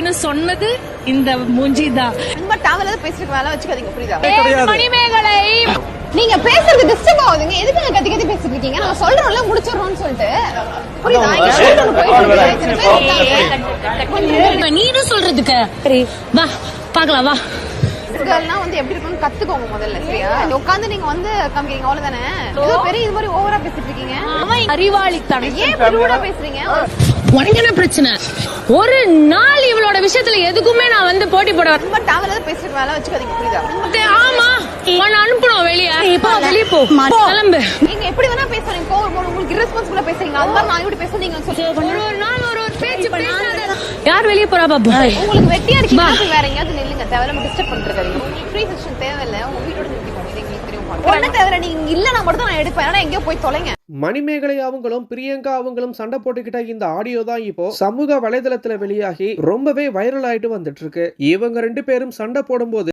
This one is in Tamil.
அப்படின்னு சொன்னது இந்த மூஞ்சி தான். ரொம்ப டவல பேசிட்டு வேலை வச்சுக்காதீங்க, புரியுதா? மணிமேகலை, நீங்க பேசுறது டிஸ்டர்ப் ஆகுதுங்க. எதுக்கு நீங்க கத்தி கத்தி பேசிட்டு இருக்கீங்க? நான் சொல்றோம்ல முடிச்சிடுறோம்னு சொல்லிட்டு, புரியுதா? இங்க ஷூட் ஒன்னு போயிட்டு இருக்கு. நீனும் சொல்றதுக்கு சரி வா பாக்கலாம் வா. கேர்ள்னா வந்து எப்படி இருக்கும்னு கத்துக்கோங்க முதல்ல, சரியா? உட்கார்ந்து நீங்க வந்து காமிக்கிறீங்க அவ்வளவுதானே. ஏதோ பெரிய இது மாதிரி ஓவரா பேசிட்டு இருக்கீங்க. அவன் அறிவாளித்தனம். ஏன் ரூடா பேசுறீங்க? உனக்கு என்ன பிரச்சனை? ஒரு நாள் இவளோட விஷயத்துல எதுக்குமே நான் வந்து போட்டி போட ரொம்ப டவல பேசிட்டு வேலை வச்சுக்காதீங்க, புரியுதா? ஆமா உன்னை அனுப்பணும் வெளியே. இப்போ வெளியே போ, கிளம்பு. நீங்க எப்படி வேணா பேசுறீங்க, கோவம் உங்களுக்கு irresponsible பேசுறீங்க. அது மாதிரி நான் இப்படி பேசுறீங்க ஒரு நாள் ஒரு பேச்சு பேசாத. யார் வெளியே போறா பாபு? உங்களுக்கு வெட்டியா இருக்கீங்க, வேற எங்கயாவது நில்லுங்க. தேவையில்லாம டிஸ்டர்ப் பண்ணிருக்காதீங்க. உங்களுக்கு ஃப்ரீ செஷன் தேவையில்ல, உங்க வீட்டோட நிறுத்திக்கோங்க. இது எங்களுக்கு தெரியும். ஒண்ணு தேவை, நீங்க இல்லனா மட்டும் தான் நான் எடுப்பேன். ஆனா எங்கேயோ போய் தொலைங்க. மணிமேகலை அவங்களும் பிரியங்கா அவங்களும் சண்டை போட்டுக்கிட்ட இந்த ஆடியோ தான் இப்போ சமூக வலைதளத்துல வெளியாகி ரொம்பவே வைரல் ஆயிட்டு வந்துட்டு இருக்கு. இவங்க 2 பேரும் சண்டை போடும்போது